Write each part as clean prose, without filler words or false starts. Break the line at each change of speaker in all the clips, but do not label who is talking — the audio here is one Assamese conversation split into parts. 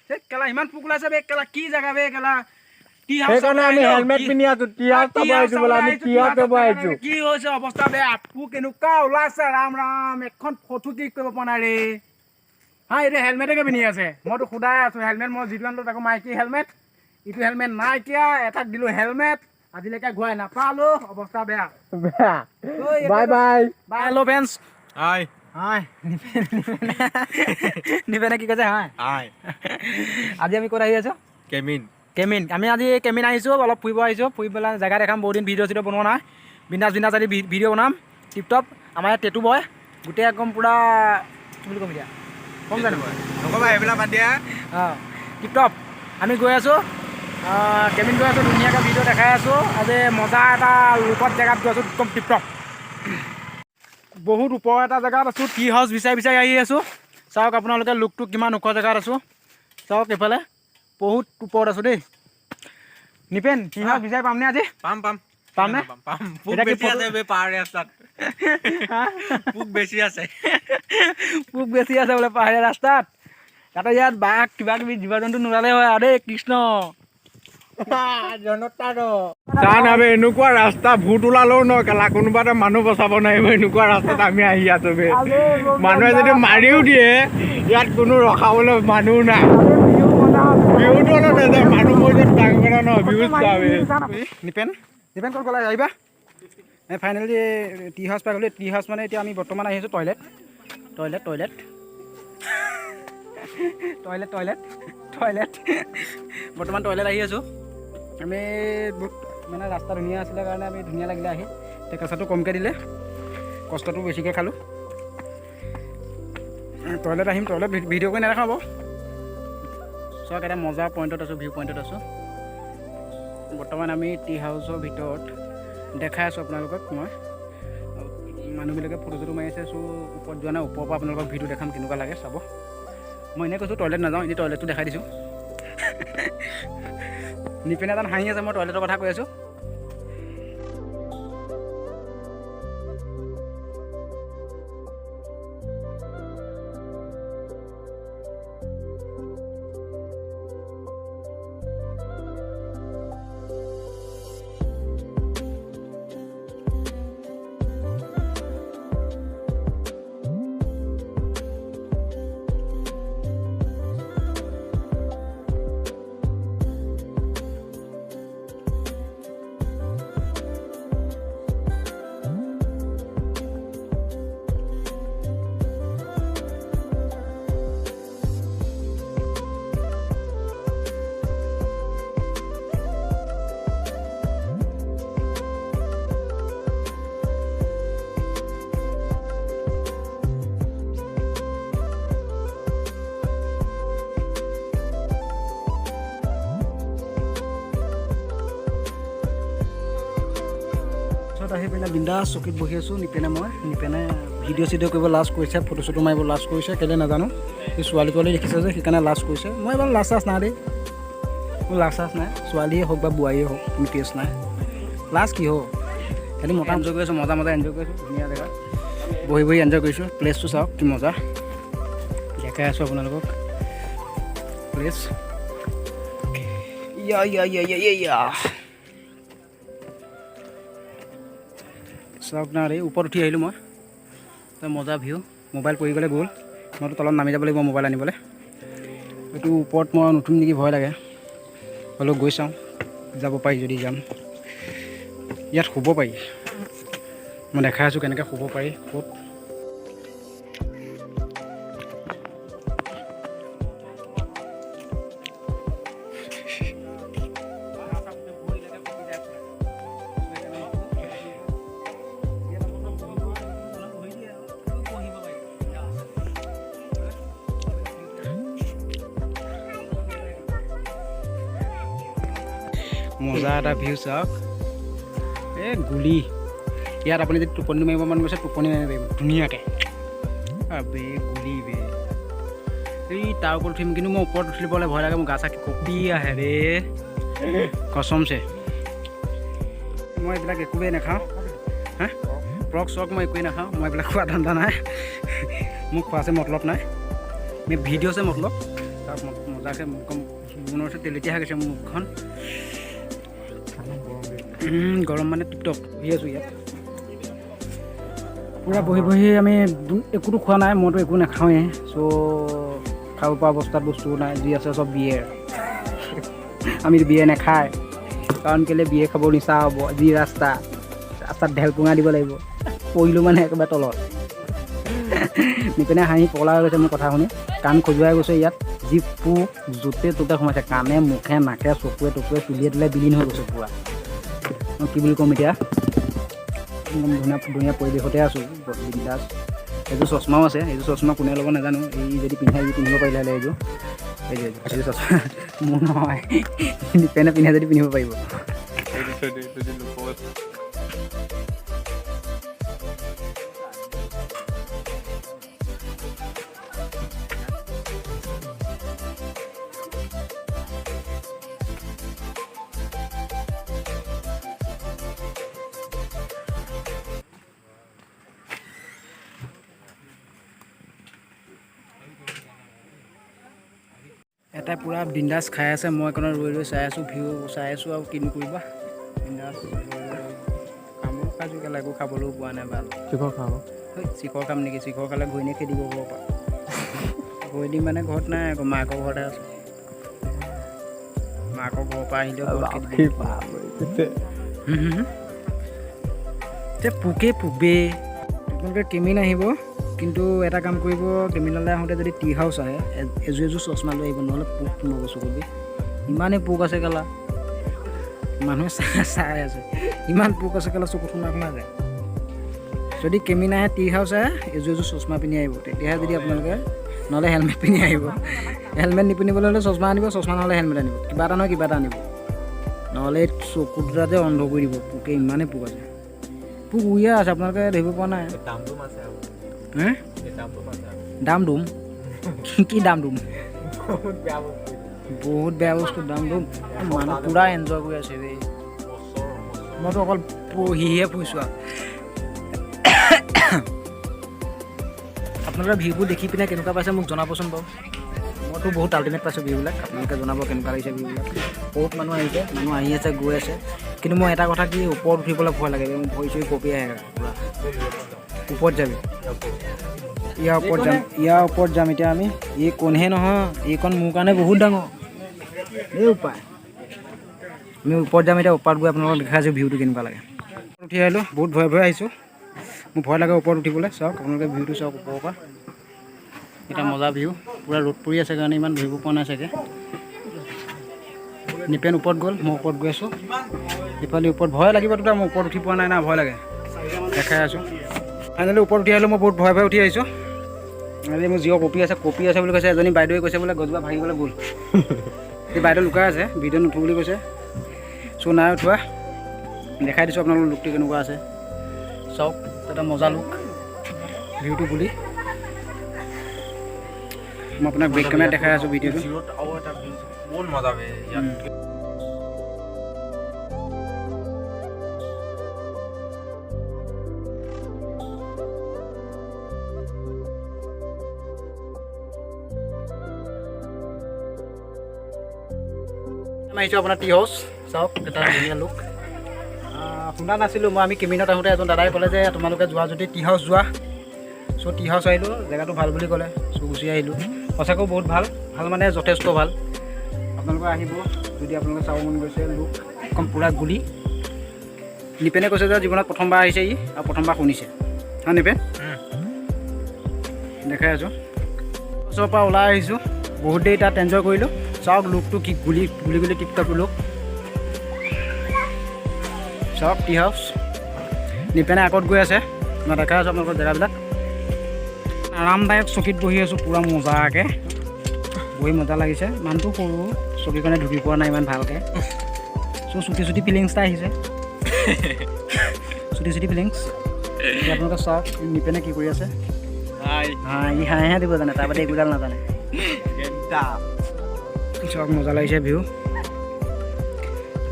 এই কেলা ইমান পোক ওলাইছে বে কেলা কি জাগা বে কেলা
সেইকাৰণে আমি হেলমেট পিন্ধি আছো টিহাউচ চাব আহিছো বোলে আমি টিহাউচ চাব আহিছো
কি হৈছে অৱস্থা বেয়া পোক কেনেকুৱা ওলাইছে ৰাম ৰাম এখন ফটো ক্লিক কৰিব পৰা নাই ৰে হা এতিয়া হেলমেটকে পিন্ধি আছে মইতো সোধাই আছো হেলমেট মই যিটো আনিলো তাকো মাইকী হেলমেট ইটো হেলমেট নাইকিয়া এটাক দিলো হেলমেট আজিলৈকে ঘূৰাই নাপালো অৱস্থা বেয়া
bye bye
bye hello' friends
হাই
হাই নিপেনে কি কৈছে হাই
হাই
আজি আমি ক'ত আহি আছো কেমিন আমি আজি কেমিন আহিছোঁ অলপ ফুৰিব আহিছোঁ ফুৰি পেলাই জেগা দেখাম বহুত দিন ভিডিঅ' চিডিঅ' বনোৱা নাই বিন্দাছ আজি ভিডিঅ' বনাম টিপটপ আমাৰ ইয়াত টেটু বয় গোটেই একদম পূৰা কি বুলি ক'ম এতিয়া কম জানো
নক'বা এইবিলাক বাদ দিয়া
অঁ টিপটপ আমি গৈ আছোঁ কেমিন গৈ আছোঁ ধুনীয়াকৈ ভিডিঅ' দেখাই আছোঁ আজি মজা এটা লোকত জেগাত গৈ আছোঁ একদম টিপটপ বহুত ওপৰৰ এটা জেগাত আছোঁ টি হাউচ বিচাৰি আহি আছোঁ চাওক আপোনালোকে লুকটো কিমান ওখ জেগাত আছোঁ চাওক এইফালে বহুত ওপৰত আছোঁ দেই নিপেন টি হাউচ বিচাৰি পামনে আজি পামনে
পোক বেছি আছে বে পাহাৰীয়া ৰাস্তাত পোক বেছি আছে
বোলে পাহাৰীয়া ৰাস্তাত তাতে ইয়াত বাঘ কিবা কিবি জীৱ জন্তু নোলালে হয় আৰু দেই কৃষ্ণ
কাৰণ আমি এনেকুৱা ৰাস্তা ভূত ওলালেও ন কেলা কোনোবা এটা মানুহ বচাব নোৱাৰিব এনেকুৱা ৰাস্তাত আমি আহি আছো বে মানুহে যদি মাৰিও দিয়ে ইয়াত কোনো ৰখাবলৈ মানুহ নাই বিহুটো অলপ নাযায় মানুহ মৰিলে ডাঙৰ কথা নহয় বিহু
নিপেন ক'ত গ'লা আহিবা ফাইনেলি টি হাউচ পাই গ'লোঁ টি হাউচ মানে এতিয়া আমি বৰ্তমান আহি আছোঁ টয়লেট বৰ্তমান টয়লেট আহি আছোঁ আমি বহুত মানে ৰাস্তা ধুনীয়া আছিলে কাৰণে আমি ধুনীয়া লাগিলে আহি টেকাচাটো কমকৈ দিলে কষ্টটো বেছিকৈ খালোঁ টয়লেট আহিম টয়লেট ভিডিঅ' কৰি নেদেখাব চাওক এটা মজা পইণ্টত আছোঁ ভিউ পইণ্টত আছোঁ বৰ্তমান আমি টি হাউচৰ ভিতৰত দেখাই আছোঁ আপোনালোকক মই মানুহবিলাকে ফটো চটো মাৰি আছে চ' ওপৰত যোৱা নাই ওপৰৰ পৰা আপোনালোকক ভিডিঅ' দেখাম কেনেকুৱা লাগে চাব মই এনেই কৈছোঁ টয়লেট নাযাওঁ এনেই টয়লেটটো দেখাই দিছোঁ নিপেনে এজন হাঁহি আছে মই টয়লেটৰ কথা কৈ আছোঁ আহি পেলাই বিন্দাছ চকীত বহি আছোঁ নিপেনে ভিডিঅ' চিডিঅ' কৰিব লাজ কৰিছে ফটো চটো মাৰিব লাজ কৰিছে কেলৈ নাজানো এই ছোৱালী তোৱালী দেখিছে যে সেইকাৰণে লাজ কৰিছে মই এবাৰ লাজ চাজ নাই দেই মোৰ লাজ চাজ নাই ছোৱালীয়ে হওক বা বোৱাৰীয়ে হওক মোৰ কেছ নাই লাজ কি হওক খালি মজা এনজয় কৰি আছোঁ মজা এনজয় কৰিছোঁ ধুনীয়া জেগা বহি এনজয় কৰিছোঁ প্লেচটো চাওক কি মজা দেখাই আছোঁ আপোনালোকক প্লেচ চাওক না এই ওপৰত উঠি আহিলোঁ মই মজা ভিউ মোবাইল পৰি গ'লে গ'ল মইতো তলত নামি যাব লাগিব মোবাইল আনিবলৈ এইটো ওপৰত মই নুঠিম নেকি ভয় লাগে হ'লেও গৈ চাওঁ যাব পাৰি যদি যাম ইয়াত শুব পাৰি মই দেখাই আছোঁ কেনেকৈ শুব পাৰি ক'ত মজা এটা ভিউ চাওক এই গুলি ইয়াত আপুনি যদি টোপনি মাৰিব মন গৈছে টোপনি মাৰিব পাৰিব ধুনীয়াকৈ বে গুলি বে এই তাৰ ওপৰত উঠিম কিন্তু মই ওপৰত উঠিবলৈ ভয় লাগে মোৰ গা চা কঁপি আহে ৰে কচমছে মই এইবিলাক একোৱেই নাখাওঁ হা ফ্ৰক চক মই একোৱেই নাখাওঁ মই এইবিলাক খোৱা ধান্দা নাই মোক খোৱাছে মতলব নাই মই ভিডিঅ'ছে মতলব তাক মজাকৈ মুখখন মনৰ ওচৰত তেলেতীয়া হৈ গৈছে মুখখন গৰম মানে টিপটপ বহি আছোঁ ইয়াত পূৰা বহি আমি একোতো খোৱা নাই মইতো একো নাখাওঁৱেই চ' খাব পৰা অৱস্থাত বস্তু নাই যি আছে চব বিয়ে আমি বিয়ে নাখায় কাৰণ কেলৈ বিয়ে খাব নিচা হ'ব যি ৰাস্তাত ঢেলপুঙা দিব লাগিব পৰিলোঁ মানে একেবাৰে তলত নিপিনে হাঁহি পগলা হৈ গৈছে মোৰ কথা শুনি কাণ খজুৱাই গৈছে ইয়াত যি পোক য'তে ত'তে সোমাইছে কাণে মুখে নাকে চকুৱে টকুৱে চুলিয়ে তুলিয়ে বিলীন হৈ গৈছে পূৰা মই কি বুলি ক'ম এতিয়া একদম ধুনীয়া পৰিৱেশতে আছোঁ বিন্দাছ এইযোৰ চশমাও আছে এইযোৰ চশমা কোনে ল'ব নাজানো এই যদি পিন্ধিব পাৰিলে হ'লে এইযোৰ চশমা মোৰ নহয় নিপেনে পিন্ধে যদি পিন্ধিব পাৰিব এটাই পূৰা বিন্দাছ খাই আছে মই এইকণত ৰৈ চাই আছোঁ ভিউ চাই আছোঁ আৰু কিনো কৰিবা বিন্দাছ কামো খাইছোঁ কেলা একো খাবলৈও পোৱা নাই ভাল চিখৰ খাম নেকি চিখৰ খালে ঘৈণীয়ে খেদিব ঘৰৰ পৰা ঘৈণী মানে ঘৰত নাই আকৌ মাকৰ ঘৰতে আছে মাকৰ ঘৰৰ পৰা আহিলেও ঘৰত খেদিব পোকে পোকে আপোনালোকে কেমিন আহিব কিন্তু এটা কাম কৰিব কেমিনলৈ আহোঁতে যদি টি হাউচ আহে এযোৰ চশমা লৈ আহিব নহ'লে পোক সোমাব চকুত ইমানেই পোক আছে কেলা মানুহে চাই আছে ইমান পোক আছে কেলা চকুত সোমাই যায় যদি কেমিন আহে টি হাউচ আহে এযোৰ চশমা পিন্ধি আহিব তেতিয়াহে যদি আপোনালোকে নহ'লে হেলমেট পিন্ধি আহিব হেলমেট নিপিন্ধিবলৈ হ'লে চশমা আনিব চশমা নহ'লে হেলমেট আনিব কিবা এটা নহয় কিবা এটা আনিব নহ'লে চকু দুটাতে অন্ধ কৰি দিব পোকে ইমানেই পোক আছে পোক উৰিয়ে আছে আপোনালোকে ধৰিব পৰা নাই দাম দুম কি দাম দুম বহুত বেয়া বস্তু দাম দুম মানুহ পূৰা এনজয় কৰি আছে দেই মইতো অকল পঢ়িহে ফুৰিছোঁ আৰু আপোনালোকে ভিউবোৰ দেখি পিনে কেনেকুৱা পাইছে মোক জনাবচোন বাৰু মইতো বহুত আল্টিমেট পাইছোঁ ভিউবিলাক আপোনালোকে জনাব কেনেকুৱা লাগিছে ভিউবিলাক বহুত মানুহ আহিছে মানুহ আহি আছে গৈ আছে কিন্তু মই এটা কথা কি ওপৰত উঠিবলৈ ভয় লাগে মোৰ ভৰি চৰি কঁপি আহে পূৰা ওপৰত যাবি ইয়াৰ ওপৰত যাম এতিয়া আমি এই কোনহে নহয় এইকণ মোৰ কাৰণে বহুত ডাঙৰ এই উপায় আমি ওপৰত যাম এতিয়া ওপৰত গৈ আপোনালোকক দেখাই আছোঁ ভিউটো কেনেকুৱা লাগে উঠি আহিলোঁ বহুত ভয়ে আহিছোঁ মোৰ ভয় লাগে ওপৰত উঠিবলৈ চাওক আপোনালোকে ভিউটো চাওক ওপৰৰ পৰা এটা মজা ভিউ পূৰা ৰ'দ পৰি আছে কাৰণে ইমান ধৰিব পৰা নাই চাগে নিপেন ওপৰত গ'ল মই ওপৰত গৈ আছোঁ ইফালে ওপৰত ভয় লাগিব তেতিয়া মই ওপৰত উঠি পোৱা নাই না ভয় লাগে দেখাই আছোঁ ফাইনেলি ওপৰত উঠি আহিলোঁ মই বহুত ভয় উঠি আহিছোঁ আজি মোৰ জিঅ' কপি আছে বুলি কৈছে এজনী বাইদেৱে কৈছে বোলে গছজোপা ভাঙিবলৈ গ'ল এই বাইদেউ লুকাই আছে ভিডিঅ' নুঠো বুলি কৈছে চ' নাই উঠোৱা দেখাই দিছোঁ আপোনালোকৰ লুকটো কেনেকুৱা আছে চাওক এটা মজা লুক ভিউটো বুলি মই আপোনাক বেক কেমেৰাত দেখাই আছোঁ ভিডিঅ'টো
বহুত মজা
আহিছোঁ আপোনাৰ টি হাউচ চাওক এটা ধুনীয়া লুক শুনা নাছিলোঁ মই আমি কেমিনত আহোঁতে এজন দাদাই ক'লে যে তোমালোকে যোৱা যদি টি হাউচ যোৱা চ' টি হাউচ আহিলোঁ জেগাটো ভাল বুলি ক'লে চ' গুচি আহিলোঁ সঁচাকৈ বহুত ভাল মানে যথেষ্ট ভাল আপোনালোকে আহিব যদি আপোনালোকে চাব মন গৈছে লুক একদম পূৰা গুলি নিপেনে কৈছে যে জীৱনত প্ৰথমবাৰ আহিছে ই আৰু প্ৰথমবাৰ শুনিছে হয় নিপেন দেখাই আছোঁ ওচৰৰ পৰা ওলাই আহিছোঁ বহুত দেৰি তাত এনজয় কৰিলোঁ চাওক লুকটো কি গুলি টিপটপ লুক চাওক টি হাউচ নিপেনে আগত গৈ আছে মই দেখাই আছোঁ আপোনালোকৰ জেগাবিলাক আৰামদায়ক চকীত বহি আছোঁ পূৰা মজাকৈ বহি মজা লাগিছে মানুহটো সৰু চকীখনে ঢুকি পোৱা নাই ইমান ভালকৈ চ' চুটি ফিলিংছ এটা আহিছে চুটি ফিলিংছ এতিয়া আপোনালোকে চাওক নিপেনে কি কৰি আছে ই হাঁহে দিব জানে তাৰ বাদে একোডাল নাজানে চাওক মজা লাগিছে ভিউ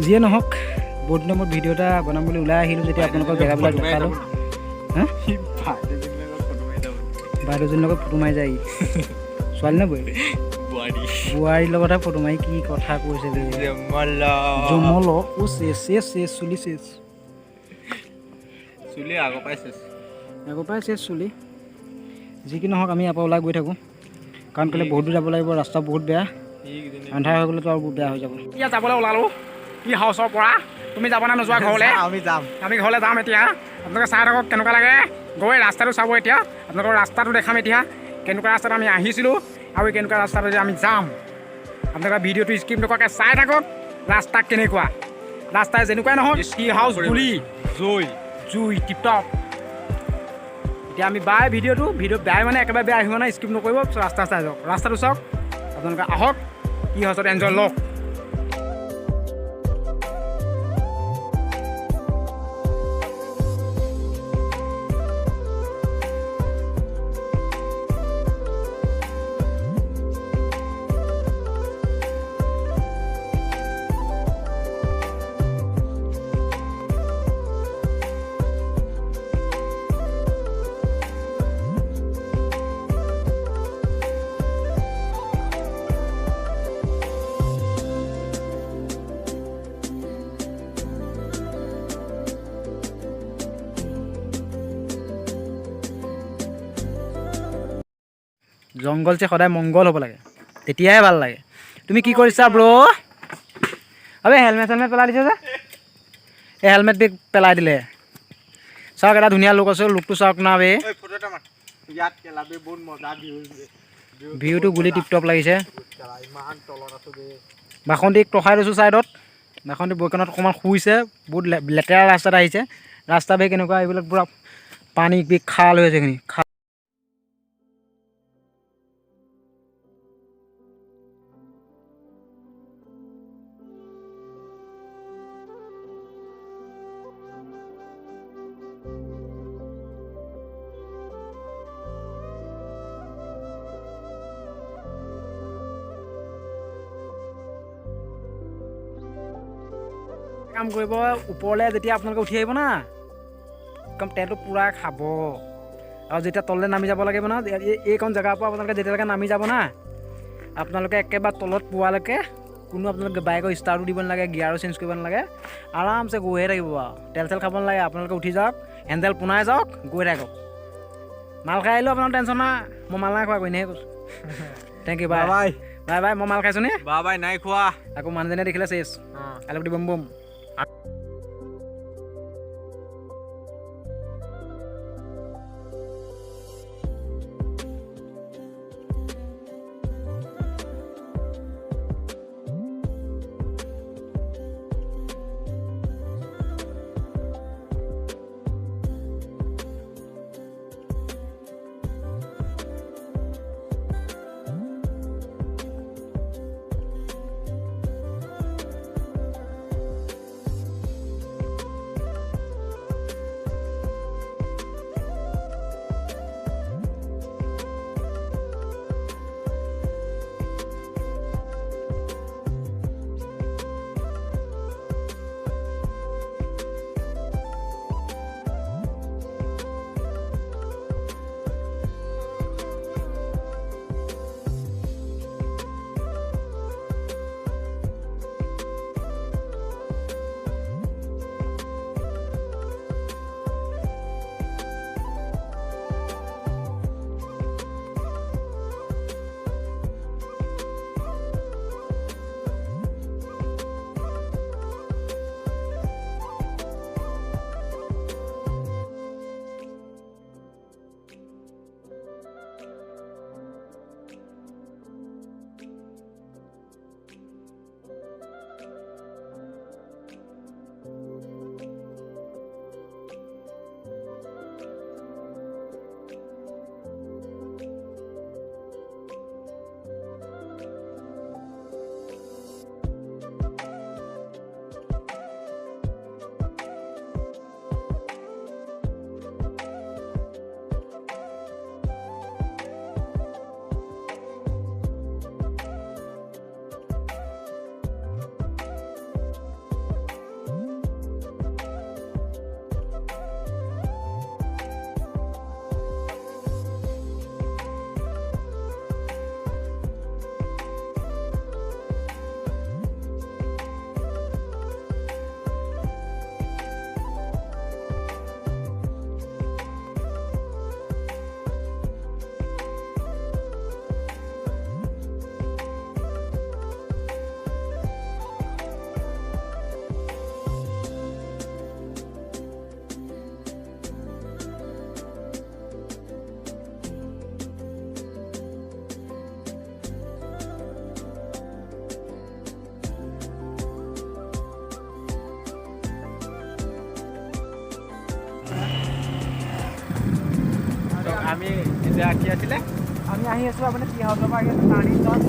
যিয়ে নহওক বহুত দিনৰ মূৰত ভিডিঅ' এটা বনাম বুলি ওলাই আহিলোঁ যেতিয়া আপোনালোকৰ জেগাবিলাক দেখালোঁ বাইদেউজনীৰ লগত ফটো মাৰি যায় ছোৱালী নে বৈ বোৱাৰীৰ লগতহে ফটো মাৰি কি কথা কৈছে বে জমল ও চেছ চুলি চেছ
চুলি আগৰ পৰাই চেছ
আগৰ পৰাই চেছ চুলি যি কি নহওক আমি ইয়াৰ পৰা ওলাই গৈ থাকোঁ কাৰণ কেলৈ বহুত দূৰ যাব লাগিব ৰাস্তা বহুত বেয়া আন্ধাৰ হৈ গ'লেতো আৰু বহুত বেয়া হৈ যাব এতিয়া যাবলৈ ওলালোঁ কি হাউচৰ পৰা তুমি যাব না নোযোৱা ঘৰলৈ
আমি যাম
আমি ঘৰলৈ যাম এতিয়া আপোনালোকে চাই থাকক কেনেকুৱা লাগে গৈ ৰাস্তাটো চাব এতিয়া আপোনালোকৰ ৰাস্তাটো দেখাম এতিয়া কেনেকুৱা ৰাস্তাত আমি আহিছিলোঁ আৰু কেনেকুৱা ৰাস্তাটো যে আমি যাম আপোনালোকে ভিডিঅ'টো স্কিপ নকৰাকৈ চাই থাকক ৰাস্তা কেনেকুৱা ৰাস্তাই যেনেকুৱাই নহওক টি হাউচ বুলি জুই টিপটপ এতিয়া আমি বাই ভিডিঅ' বেয়াই মানে একেবাৰে বেয়া আহিব নাই স্কিপ নকৰিব ৰাস্তা চাই যাওক ৰাস্তাটো চাওক আপোনালোকে আহক টি হাউচত এনজয় লওক জংঘল যে সদায় মংগল হ'ব লাগে তেতিয়াহে ভাল লাগে তুমি কি কৰিছা ব্ৰ আবে হেলমেট পেলাই দিছে যে এই হেলমেট বেগ পেলাই দিলে চাওক এটা ধুনীয়া লুক আছে লুকটো চাওক না বে ভিউটো গুলি টিপটপ লাগিছে বাসন্তীক ৰখাই লৈছোঁ ছাইডত বাসন্তী বৈকণত অকণমান শুইছে বহুত লেতেৰা ৰাস্তাত আহিছে ৰাস্তা বেগ কেনেকুৱা এইবিলাক পূৰা পানী বেগ খাল হৈ আছে এইখিনি কাম কৰিব ওপৰলৈ যেতিয়া আপোনালোকে উঠি আহিব না একদম তেলটো পূৰা খাব আৰু যেতিয়া তললৈ নামি যাব লাগিব না এইকণ জেগাৰ পৰা আপোনালোকে যেতিয়ালৈকে নামি যাব না আপোনালোকে একেবাৰে তলত পোৱালৈকে কোনো আপোনালোকে বাইকৰ ষ্টাৰ্টো দিব নালাগে গিয়াৰো চেঞ্জ কৰিব নালাগে আৰামছে গৈহে থাকিব আৰু তেল চেল খাব নালাগে আপোনালোকে উঠি যাওক হেণ্ডেল পোনাই যাওক গৈ থাকক মাল খাই আহিলেও আপোনাৰ টেনশ্যন নাই মই মাল নাই খোৱা এনেহে কৈছোঁ thank U bye bye bye bye মই মাল খাইছোঁ নে
বাই নাই খোৱা
আকৌ মানুহজনে দেখিলে চেছ আলু দি বম বম
আমি এতিয়া কি আছিলে
আমি আহি আছোঁ আপুনি কি হাউচৰ পৰা আহি আছোঁ টাৰ্ণিং চাওক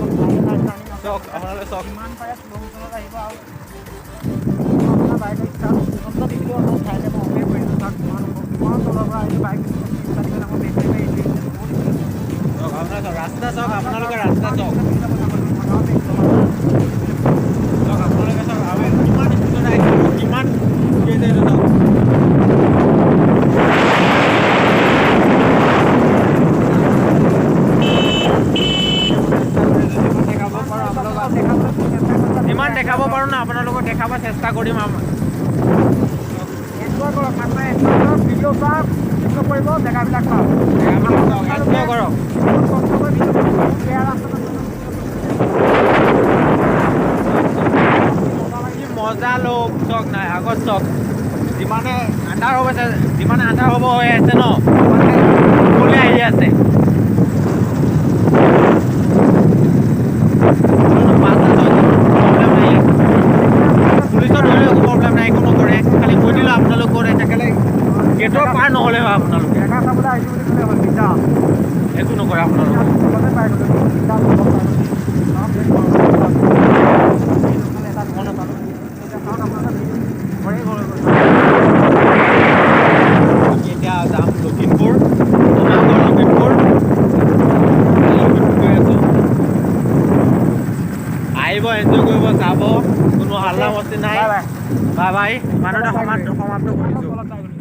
চাওক আপোনালোকে চাওক
কিমান পাৰে শ্ল' মোচনত আহিব আৰু আপোনাৰ বাইকৰ ষ্টাৰ্ট ভিডিঅ' আপোনাৰ চাইলে মই অ'কে কৰিছোঁ চাওক কিমান তলৰ পৰা আহিছে বাইক
চাওক আপোনাৰ চাওক ৰাস্তা চাওক আপোনালোকে ৰাস্তা চাওক চাওক আপোনালোকে চাওক আৰু কিমান স্পীডত আহিছে কিমান স্পীডত আহিছে চাওক যিমান দেখাব পাৰোঁ না আপোনালোকক দেখাব চেষ্টা কৰিম আমাৰ
এনজয় কৰক মানুহে ভিডিঅ' চাওক কৰিব জেগাবিলাক চাওক
এনজয় কৰক
বেয়া ৰাস্তাটো
কি মজা লোক চক নাই আগত চক যিমানে আন্ধাৰ হ'ব যিমানে আন্ধাৰ হ'ব হৈ আছে ন সকলোৱে আহি আছে পুলিচৰ ধৰিলে একো প্ৰব্লেম নাই একো নকৰে খালি কৈ দিলোঁ আপোনালোক কৰে থাকিলে গেটৰ পাৰ নহ'লে হয় আপোনালোকে
জেগা চাবলৈ আহিছোঁ বুলি ক'লে হ'ল বিজা
একো নকৰে আপোনালোকে এতিয়া যাম লখিমপুৰ লখিমপুৰ গৈ আছোঁ আহিব এনজয় কৰিব চাব কোনো হাল্লা মস্তি নাই বাই বাই ইমানতে সমাপ্ত কৰিছোঁ